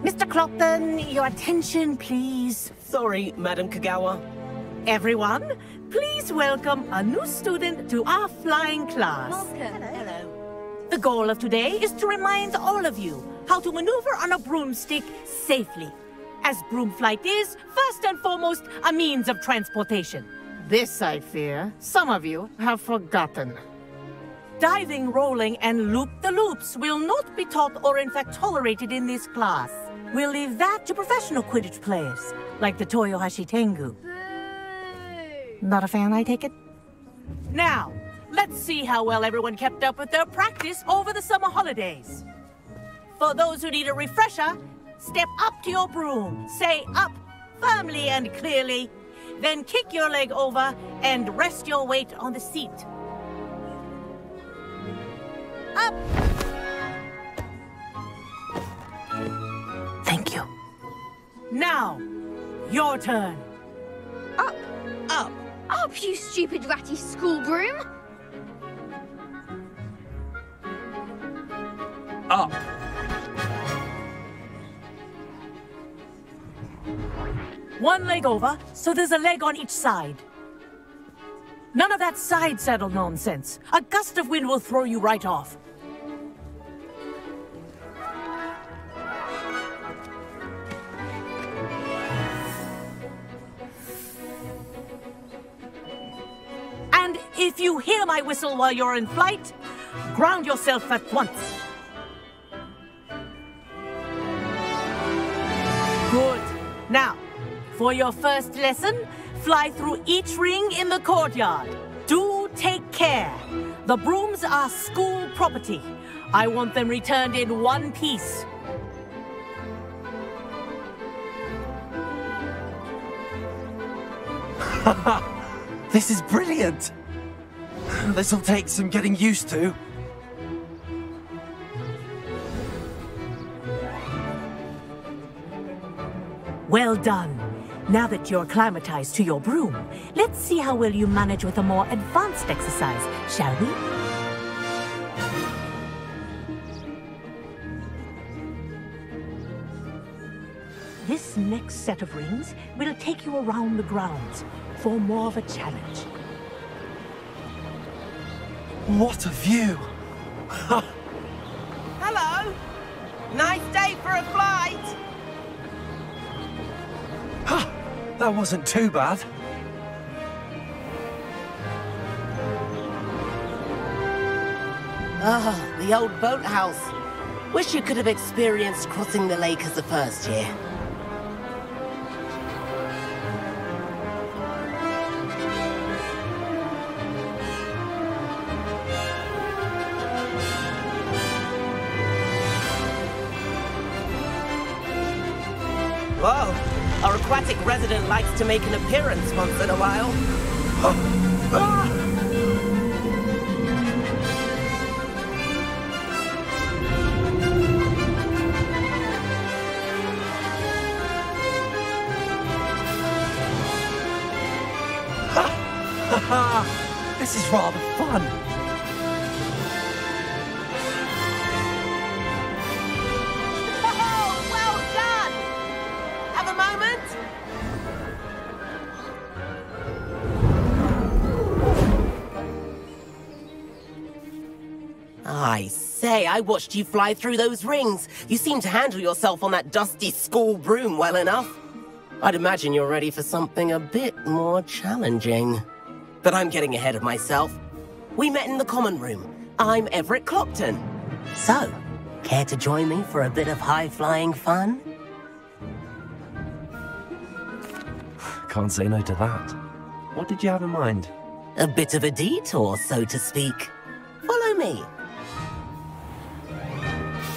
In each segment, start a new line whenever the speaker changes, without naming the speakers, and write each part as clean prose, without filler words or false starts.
Mr. Clopton, your attention, please.
Sorry, Madam Kagawa.
Everyone, please welcome a new student to our flying class.
Welcome. Hello.
The goal of today is to remind all of you how to maneuver on a broomstick safely, as broom flight is, first and foremost, a means of transportation.
This, I fear, some of you have forgotten.
Diving, rolling, and loop-the-loops will not be taught or in fact tolerated in this class. We'll leave that to professional Quidditch players, like the Toyohashi Tengu. Not a fan, I take it? Now, let's see how well everyone kept up with their practice over the summer holidays. For those who need a refresher, step up to your broom, say up firmly and clearly, then kick your leg over and rest your weight on the seat. Up! Thank you. Now, your turn.
Up.
Up.
Up, you stupid ratty school broom.
Up.
One leg over, so there's a leg on each side. None of that side saddle nonsense. A gust of wind will throw you right off. And if you hear my whistle while you're in flight, ground yourself at once. Good. Now, for your first lesson, fly through each ring in the courtyard. Do take care. The brooms are school property. I want them returned in one piece.
This is brilliant! This'll take some getting used to.
Well done. Now that you're acclimatized to your broom, let's see how well you manage with a more advanced exercise, shall we? This next set of rings will take you around the grounds for more of a challenge.
What a view!
Hello! Nice day for a flight!
That wasn't too bad.
Ah, the old boathouse. Wish you could have experienced crossing the lake as a first year. Whoa, our aquatic resident likes to make an appearance once in a while.
This is rather fun.
Oh, well done! Have a moment? I say, I watched you fly through those rings. You seem to handle yourself on that dusty school broom well enough. I'd imagine you're ready for something a bit more challenging. But I'm getting ahead of myself. We met in the common room. I'm Everett Clopton. So, care to join me for a bit of high-flying fun?
Can't say no to that. What did you have in mind?
A bit of a detour, so to speak. Follow me.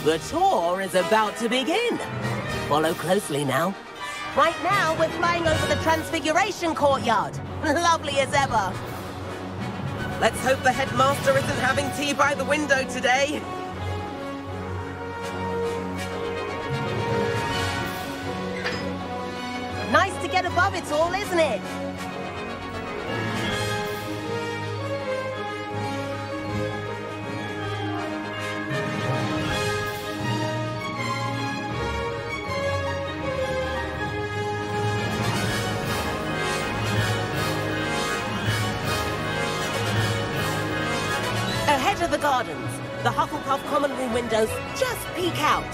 The tour is about to begin. Follow closely now. Right now, we're flying over the Transfiguration Courtyard. Lovely as ever. Let's hope the headmaster isn't having tea by the window today. Nice to get above it all, isn't it? gardens. The Hufflepuff common room windows just peek out.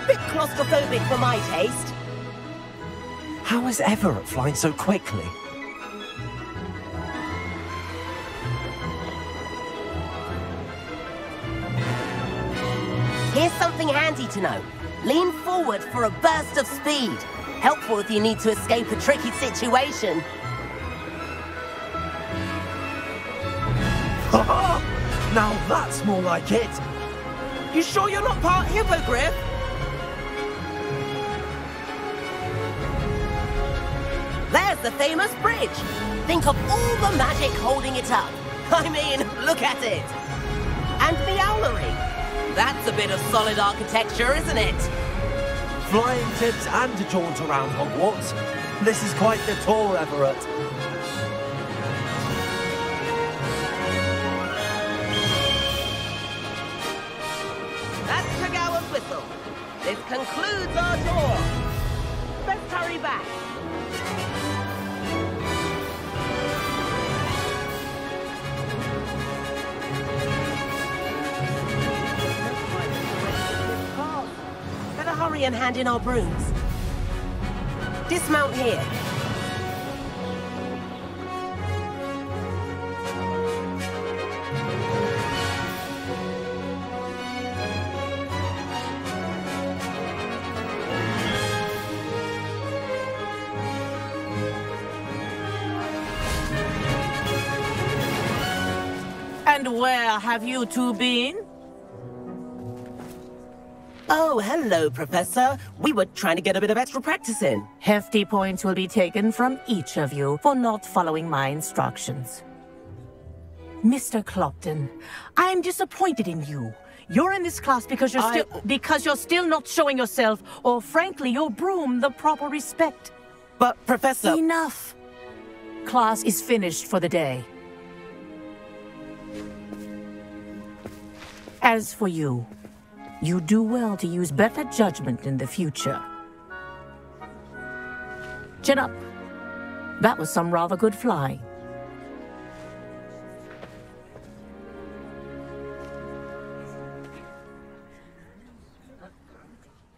Bit claustrophobic for my taste.
How is Everett flying so quickly?
Here's something handy to know. Lean forward for a burst of speed. Helpful if you need to escape a tricky situation.
Now that's more like it.
You sure you're not part hippogriff? There's the famous bridge. Think of all the magic holding it up. I mean, look at it. And the owlery. That's a bit of solid architecture, isn't it?
Flying tips and a jaunt around Hogwarts. This is quite the tour, Everett.
That's Kagawa's whistle. This concludes our tour. Let's hurry back. Better hurry and hand in our brooms. Dismount here.
And where have you two been?
Oh, hello, Professor. We were trying to get a bit of extra practice in.
Hefty points will be taken from each of you for not following my instructions. Mr. Clopton, I am disappointed in you. You're in this class because you're still not showing yourself, or frankly, your broom the proper respect.
But, Professor...
Enough. Class is finished for the day. As for you, you do well to use better judgment in the future. Chin up. That was some rather good flying.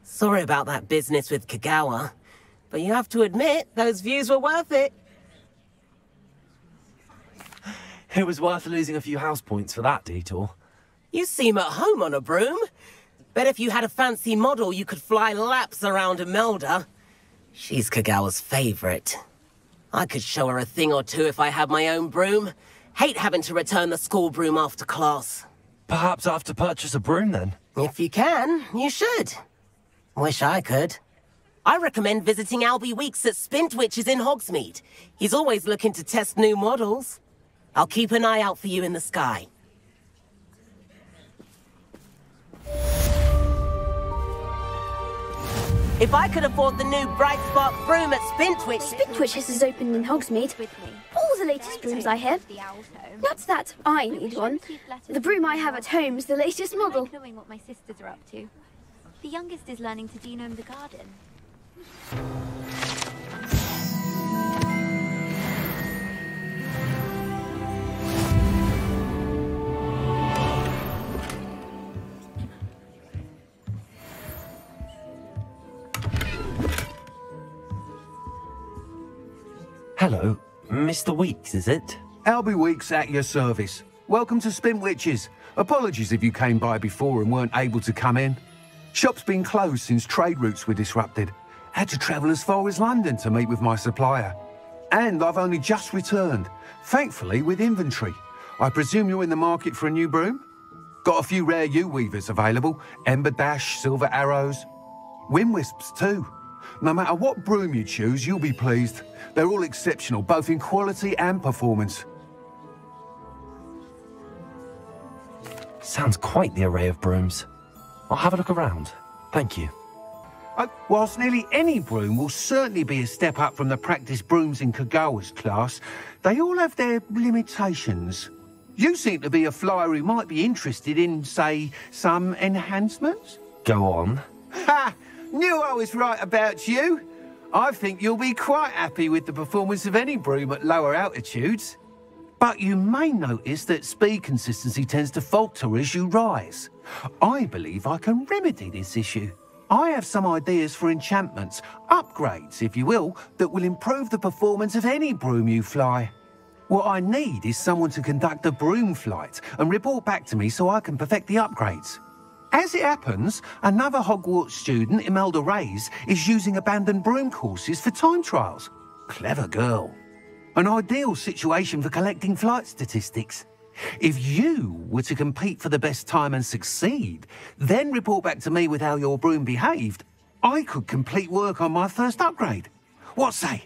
Sorry about that business with Kagawa, but you have to admit, those views were worth it.
It was worth losing a few house points for that detour.
You seem at home on a broom. Bet if you had a fancy model, you could fly laps around Imelda. She's Kagawa's favorite. I could show her a thing or two if I had my own broom. Hate having to return the school broom after class.
Perhaps I have to purchase a broom then?
If you can, you should. Wish I could. I recommend visiting Albie Weeks at Spintwitches in Hogsmeade. He's always looking to test new models. I'll keep an eye out for you in the sky. If I could afford the new Bright Spark broom at Spintwitch...
Spintwitches is opened in Hogsmeade. All the latest brooms, I hear. Not that I need one. The broom I have at home is the latest model.
Knowing what my sisters are up to. The youngest is learning to genome the garden.
Hello, Mr. Weeks, is it?
Albie Weeks at your service. Welcome to Spintwitches. Apologies if you came by before and weren't able to come in. Shop's been closed since trade routes were disrupted. Had to travel as far as London to meet with my supplier. And I've only just returned, thankfully with inventory. I presume you're in the market for a new broom? Got a few rare U-weavers available. Ember Dash, Silver Arrows. Wind Wisps too. No matter what broom you choose, you'll be pleased. They're all exceptional, both in quality and performance.
Sounds quite the array of brooms. I'll have a look around. Thank you.
Whilst nearly any broom will certainly be a step up from the practice brooms in Kagawa's class, they all have their limitations. You seem to be a flyer who might be interested in, say, some enhancements?
Go on.
Ha! Knew I was right about you. I think you'll be quite happy with the performance of any broom at lower altitudes. But you may notice that speed consistency tends to falter as you rise. I believe I can remedy this issue. I have some ideas for enchantments, upgrades, if you will, that will improve the performance of any broom you fly. What I need is someone to conduct a broom flight and report back to me so I can perfect the upgrades. As it happens, another Hogwarts student, Imelda Reyes, is using abandoned broom courses for time trials. Clever girl. An ideal situation for collecting flight statistics. If you were to compete for the best time and succeed, then report back to me with how your broom behaved, I could complete work on my first upgrade. What say?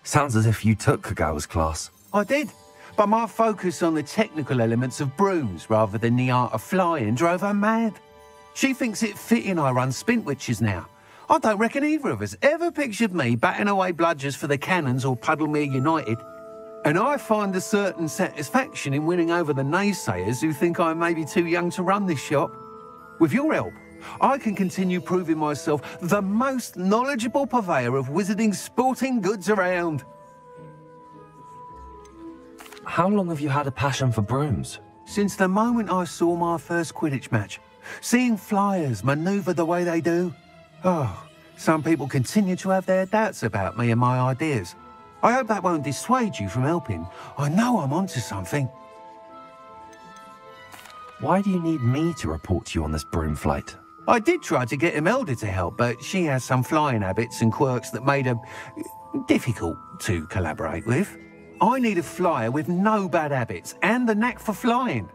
Sounds as if you took Kagawa's class.
I did, but my focus on the technical elements of brooms rather than the art of flying drove her mad. She thinks it fitting I run Spintwitches now. I don't reckon either of us ever pictured me batting away bludgers for the Cannons or Puddlemere United. And I find a certain satisfaction in winning over the naysayers who think I may be too young to run this shop. With your help, I can continue proving myself the most knowledgeable purveyor of wizarding sporting goods around.
How long have you had a passion for brooms?
Since the moment I saw my first Quidditch match. Seeing flyers manoeuvre the way they do. Oh, some people continue to have their doubts about me and my ideas. I hope that won't dissuade you from helping. I know I'm onto something.
Why do you need me to report to you on this broom flight?
I did try to get Imelda to help, but she has some flying habits and quirks that made her difficult to collaborate with. I need a flyer with no bad habits and the knack for flying.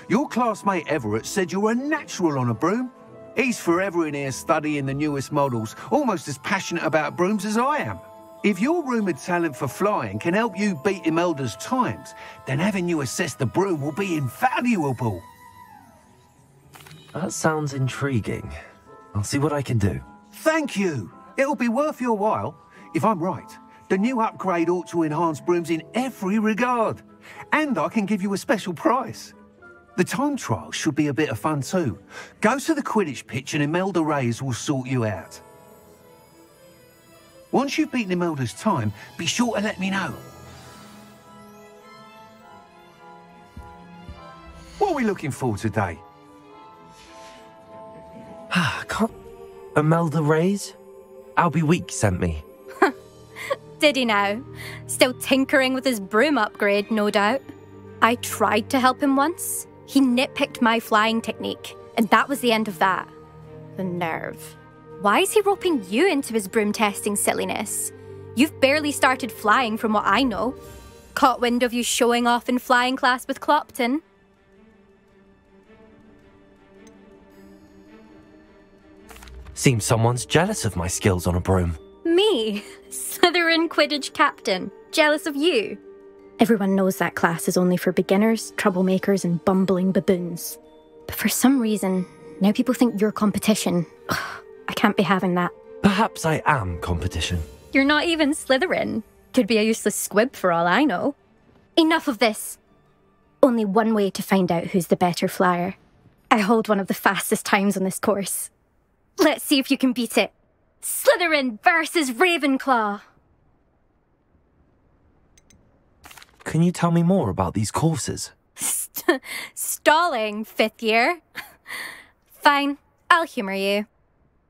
Your classmate Everett said you're a natural on a broom. He's forever in here studying the newest models, almost as passionate about brooms as I am. If your rumoured talent for flying can help you beat Imelda's times, then having you assess the broom will be invaluable.
That sounds intriguing. I'll see what I can do.
Thank you. It'll be worth your while. If I'm right, the new upgrade ought to enhance brooms in every regard. And I can give you a special price. The time trial should be a bit of fun too. Go to the Quidditch pitch and Imelda Reyes will sort you out. Once you've beaten Imelda's time, be sure to let me know. What are we looking for today?
Can't... Imelda Reyes? Albie Week sent me.
Did he now? Still tinkering with his broom upgrade, no doubt. I tried to help him once. He nitpicked my flying technique, and that was the end of that. The nerve. Why is he roping you into his broom testing silliness? You've barely started flying from what I know. Caught wind of you showing off in flying class with Clopton.
Seems someone's jealous of my skills on a broom.
Me? Slytherin Quidditch captain. Jealous of you? Everyone knows that class is only for beginners, troublemakers, and bumbling baboons. But for some reason, now people think you're competition. Ugh, I can't be having that.
Perhaps I am competition.
You're not even Slytherin. Could be a useless squib for all I know. Enough of this. Only one way to find out who's the better flyer. I hold one of the fastest times on this course. Let's see if you can beat it. Slytherin versus Ravenclaw.
Can you tell me more about these courses?
Stalling, fifth year. Fine, I'll humour you.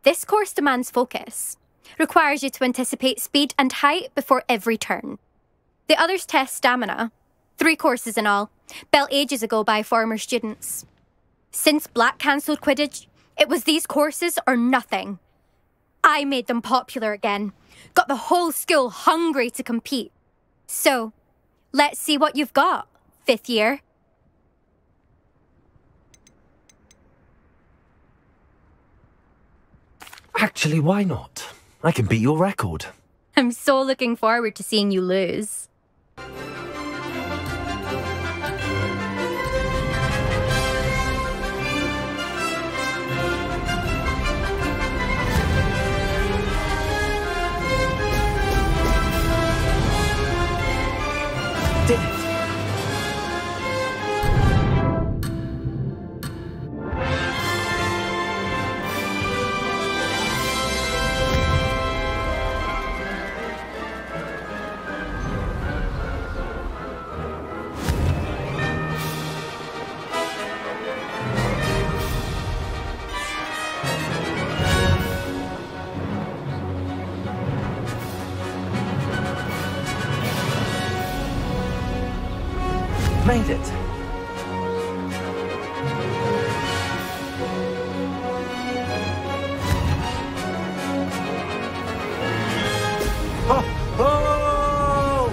This course demands focus. Requires you to anticipate speed and height before every turn. The others test stamina. 3 courses in all, built ages ago by former students. Since Black cancelled Quidditch, it was these courses or nothing. I made them popular again. Got the whole school hungry to compete. So, let's see what you've got, fifth year.
Actually, why not? I can beat your record.
I'm so looking forward to seeing you lose.
Did it! Made it.
Oh! Oh!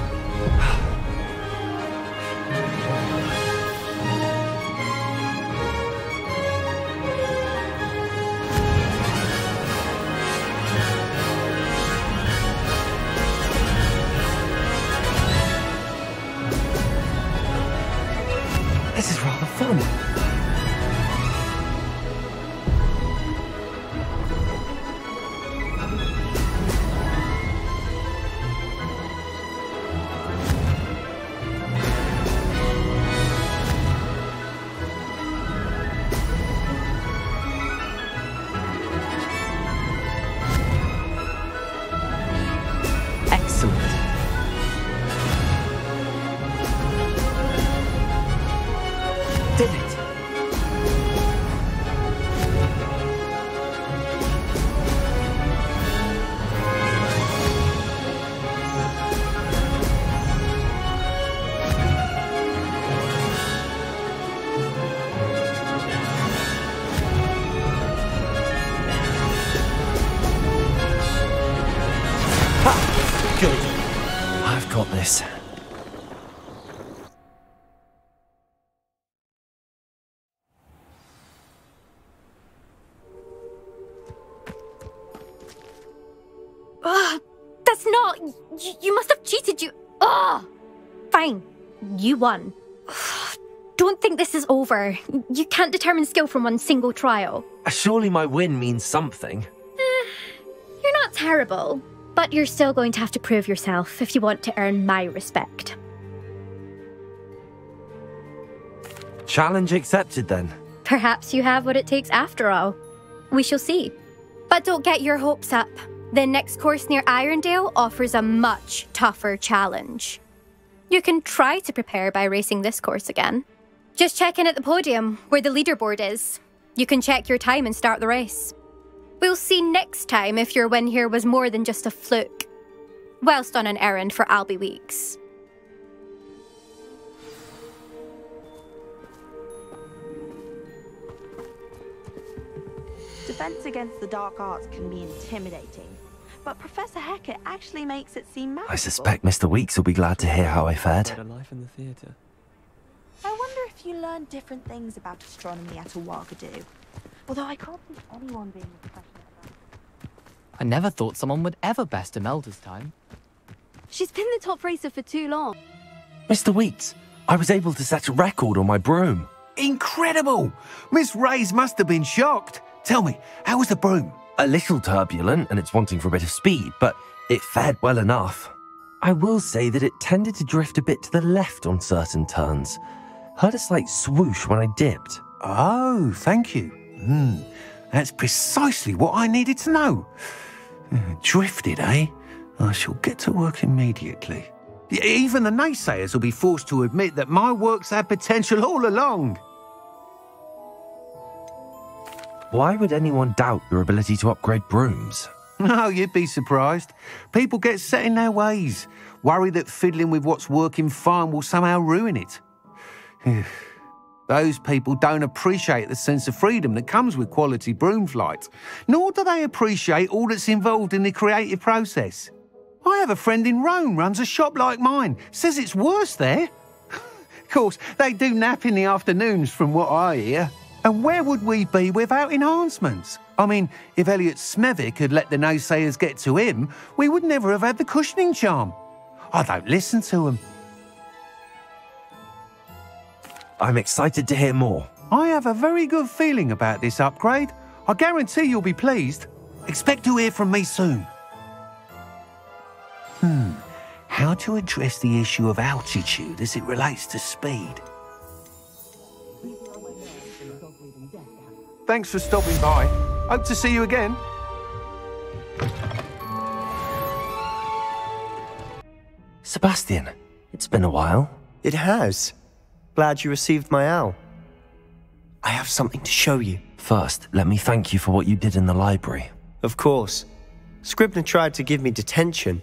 This is rather fun. Excellent. Did it. Ha! Good. I've got this.
That's not... You must have cheated, you... Ugh! Fine. You won. Don't think this is over. You can't determine skill from one single trial.
Surely my win means something.
You're not terrible, but you're still going to have to prove yourself if you want to earn my respect.
Challenge accepted then.
Perhaps you have what it takes after all. We shall see. But don't get your hopes up. The next course near Irondale offers a much tougher challenge. You can try to prepare by racing this course again. Just check in at the podium, where the leaderboard is. You can check your time and start the race. We'll see next time if your win here was more than just a fluke, whilst on an errand for Albie Weeks.
Defense against the dark arts can be intimidating, but Professor Hecat actually makes it seem manageable.
I suspect Mr. Weeks will be glad to hear how I fared.
I wonder if you learned different things about astronomy at Ouagadougou. Although I can't see anyone being a professional about it.
I never thought someone would ever best Imelda's time.
She's been the top racer for too long.
Mr. Weeks, I was able to set a record on my broom.
Incredible! Miss Reyes must have been shocked. Tell me, how was the broom?
A little turbulent and it's wanting for a bit of speed, but it fared well enough. I will say that it tended to drift a bit to the left on certain turns. Heard a slight swoosh when I dipped.
Oh, thank you. That's precisely what I needed to know. Drifted, eh? I shall get to work immediately. Even the naysayers will be forced to admit that my work's had potential all along.
Why would anyone doubt your ability to upgrade brooms?
Oh, you'd be surprised. People get set in their ways, worry that fiddling with what's working fine will somehow ruin it. Those people don't appreciate the sense of freedom that comes with quality broom flight, nor do they appreciate all that's involved in the creative process. I have a friend in Rome runs a shop like mine, says it's worse there. Of course, they do nap in the afternoons from what I hear. And where would we be without enhancements? I mean, if Elliot Smethwick had let the naysayers get to him, we would never have had the cushioning charm. I don't listen to them.
I'm excited to hear more.
I have a very good feeling about this upgrade. I guarantee you'll be pleased. Expect to hear from me soon. How to address the issue of altitude as it relates to speed? Thanks for stopping by. Hope to see you again.
Sebastian, it's been a while.
It has. Glad you received my owl. I have something to show you.
First, let me thank you for what you did in the library.
Of course. Scribner tried to give me detention,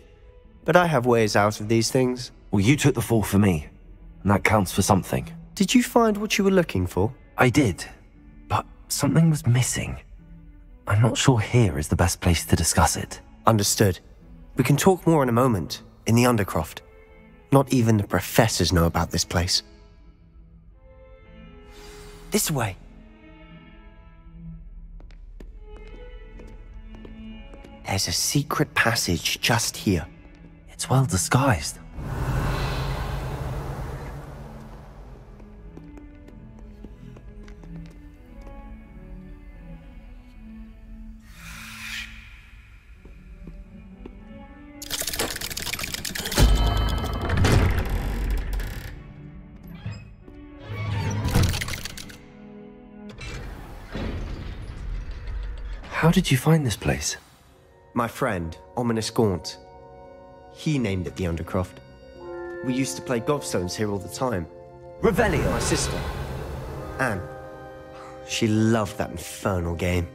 but I have ways out of these things.
Well, you took the fall for me. That counts for something.
Did you find what you were looking for?
I did, but something was missing. I'm not sure here is the best place to discuss it.
Understood. We can talk more in a moment, in the Undercroft. Not even the professors know about this place. This way. There's a secret passage just here.
It's well disguised. How did you find this place?
My friend, Ominous Gaunt. He named it the Undercroft. We used to play gobstones here all the time.
Revelio.
My sister, Anne. She loved that infernal game.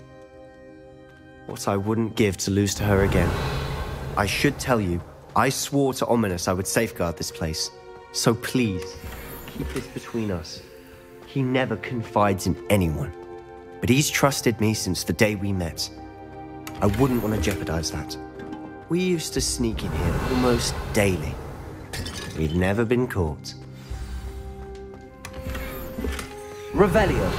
What I wouldn't give to lose to her again. I should tell you, I swore to Ominous I would safeguard this place. So please, keep this between us. He never confides in anyone. But he's trusted me since the day we met. I wouldn't want to jeopardize that. We used to sneak in here almost daily. We've never been caught.
Revelio.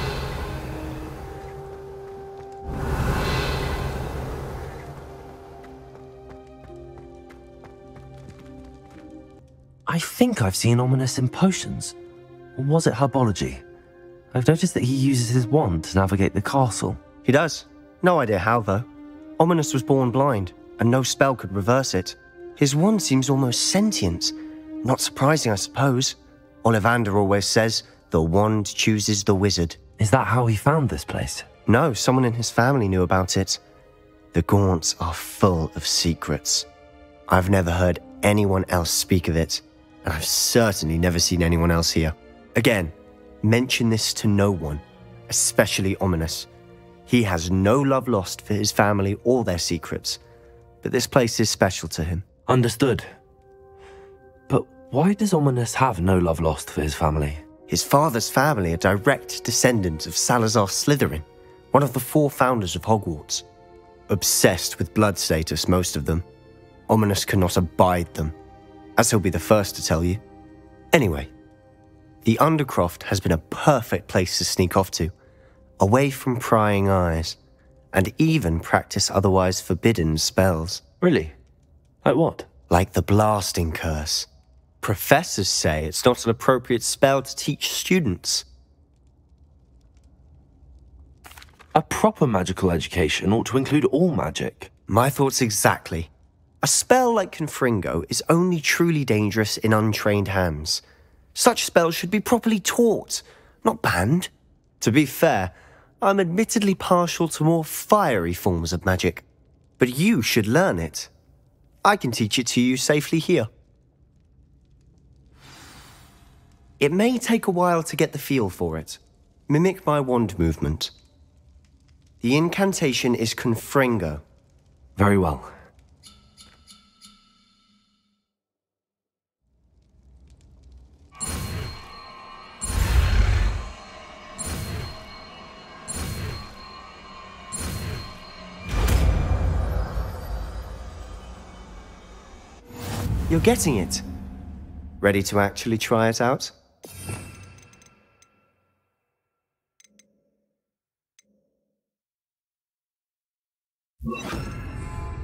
I think I've seen Ominous in potions. Or was it herbology? I've noticed that he uses his wand to navigate the castle.
He does. No idea how, though. Ominous was born blind, and no spell could reverse it. His wand seems almost sentient. Not surprising, I suppose. Ollivander always says, the wand chooses the wizard.
Is that how he found this place?
No, someone in his family knew about it. The Gaunts are full of secrets. I've never heard anyone else speak of it, and I've certainly never seen anyone else here. Again, mention this to no one, especially Ominous. He has no love lost for his family or their secrets, but this place is special to him.
Understood. But why does Ominous have no love lost for his family?
His father's family are direct descendants of Salazar Slytherin, one of the 4 founders of Hogwarts. Obsessed with blood status, most of them. Ominous cannot abide them, as he'll be the first to tell you. Anyway, the Undercroft has been a perfect place to sneak off to, away from prying eyes, and even practice otherwise forbidden spells.
Really? Like what?
Like the blasting curse. Professors say it's not an appropriate spell to teach students.
A proper magical education ought to include all magic.
My thoughts exactly. A spell like Confringo is only truly dangerous in untrained hands. Such spells should be properly taught, not banned. To be fair, I'm admittedly partial to more fiery forms of magic. But you should learn it. I can teach it to you safely here. It may take a while to get the feel for it. Mimic my wand movement. The incantation is Confringo.
Very well.
You're getting it. Ready to actually try it out?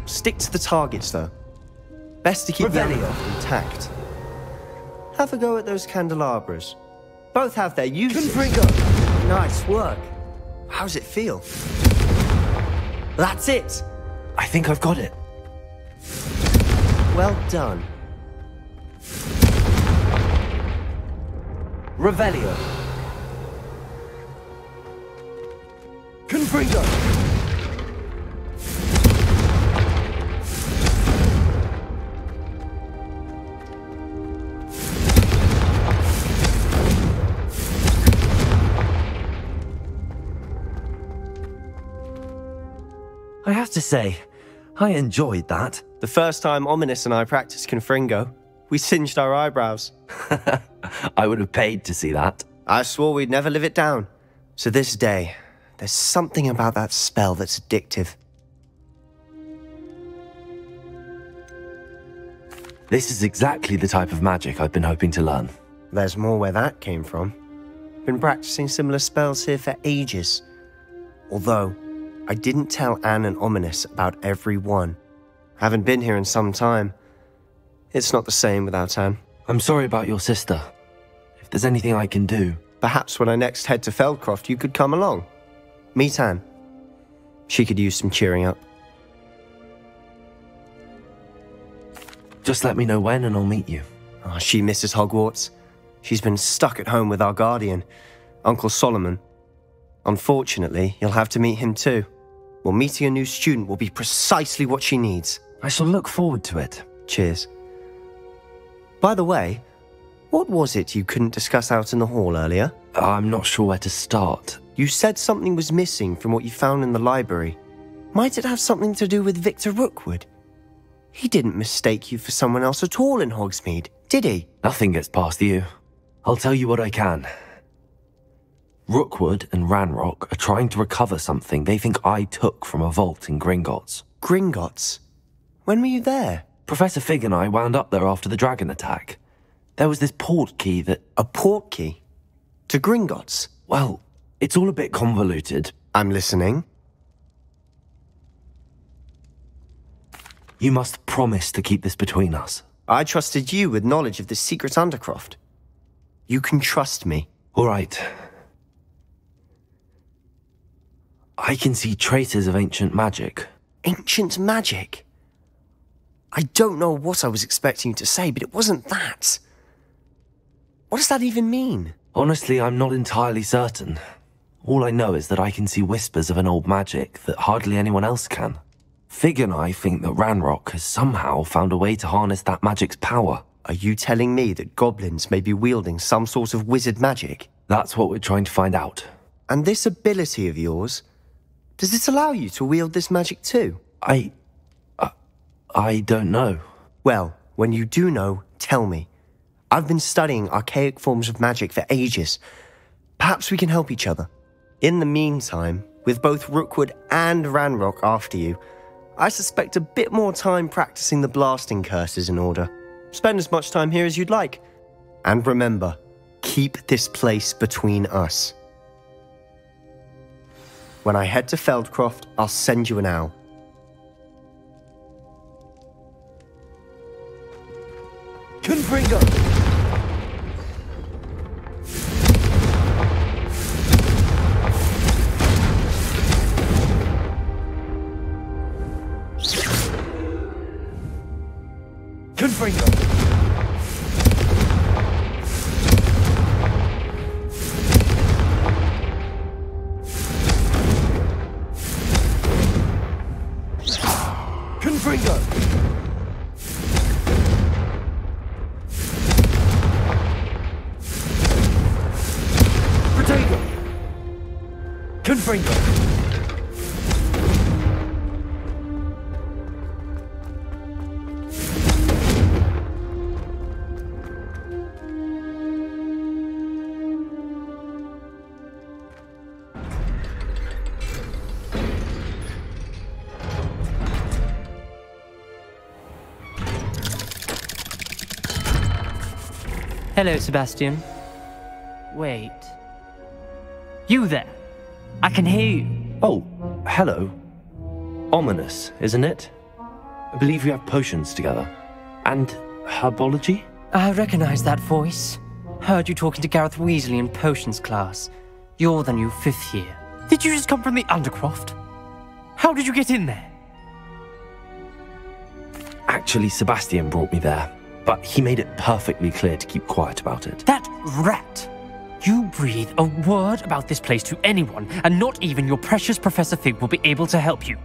Stick to the targets, though. Best to keep the other intact. Have a go at those candelabras. Both have their uses. Nice work. How's it feel? That's it.
I think I've got it.
Well done.
Revelio. Confringo. I have to say, I enjoyed that.
The first time Ominous and I practiced Confringo, We singed our eyebrows.
I would have paid to see that.
I swore we'd never live it down. So this day, there's something about that spell that's addictive.
This is exactly the type of magic I've been hoping to learn.
There's more where that came from. Been practicing similar spells here for ages. Although, I didn't tell Anne and Ominous about every one. Haven't been here in some time. It's not the same without Anne.
I'm sorry about your sister. If there's anything I can do...
Perhaps when I next head to Feldcroft, you could come along. Meet Anne. She could use some cheering up.
Just let me know when and I'll meet you.
Oh, she misses Hogwarts. She's been stuck at home with our guardian, Uncle Solomon. Unfortunately, you'll have to meet him too. Well, meeting a new student will be precisely what she needs.
I shall look forward to it.
Cheers. By the way, what was it you couldn't discuss out in the hall earlier?
I'm not sure where to start.
You said something was missing from what you found in the library. Might it have something to do with Victor Rookwood? He didn't mistake you for someone else at all in Hogsmeade, did he?
Nothing gets past you. I'll tell you what I can. Rookwood and Ranrock are trying to recover something they think I took from a vault in Gringotts.
Gringotts? When were you there?
Professor Fig and I wound up there after the dragon attack. There was this port key that...
A port key? To Gringotts?
Well, it's all a bit convoluted.
I'm listening.
You must promise to keep this between us.
I trusted you with knowledge of the secret Undercroft. You can trust me.
All right. I can see traces of ancient magic.
Ancient magic? I don't know what I was expecting you to say, but it wasn't that. What does that even mean?
Honestly, I'm not entirely certain. All I know is that I can see whispers of an old magic that hardly anyone else can. Fig and I think that Ranrock has somehow found a way to harness that magic's power.
Are you telling me that goblins may be wielding some sort of wizard magic?
That's what we're trying to find out.
And this ability of yours, does it allow you to wield this magic too?
I don't know.
Well, when you do know, tell me. I've been studying archaic forms of magic for ages. Perhaps we can help each other. In the meantime, with both Rookwood and Ranrock after you, I suspect a bit more time practicing the blasting curse is in order. Spend as much time here as you'd like. And remember, keep this place between us. When I head to Feldcroft, I'll send you an owl.
Confringo! Confringo! Confringo! Protego! Confringo!
Hello, Sebastian. Wait. You there? I can hear you.
Oh, hello. Ominous, isn't it? I believe we have potions together. And herbology?
I recognize that voice. Heard you talking to Gareth Weasley in potions class. You're the new 5th year. Did you just come from the Undercroft? How did you get in there?
Actually, Sebastian brought me there. But he made it perfectly clear to keep quiet about it.
That rat! You breathe a word about this place to anyone, and not even your precious Professor Fig will be able to help you.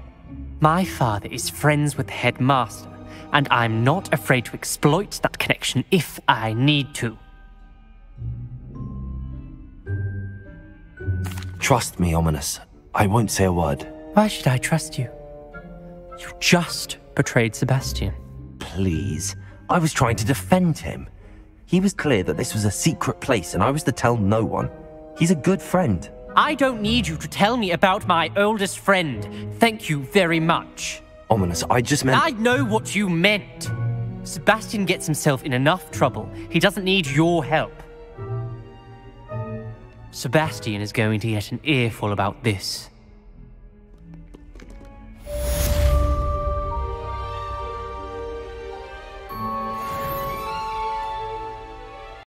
My father is friends with the headmaster, and I'm not afraid to exploit that connection if I need to.
Trust me, Ominous. I won't say a word.
Why should I trust you? You just betrayed Sebastian.
Please. I was trying to defend him. He was clear that this was a secret place and I was to tell no one. He's a good friend.
I don't need you to tell me about my oldest friend. Thank you very much.
Ominous, I just meant...
I know what you meant. Sebastian gets himself in enough trouble. He doesn't need your help. Sebastian is going to get an earful about this.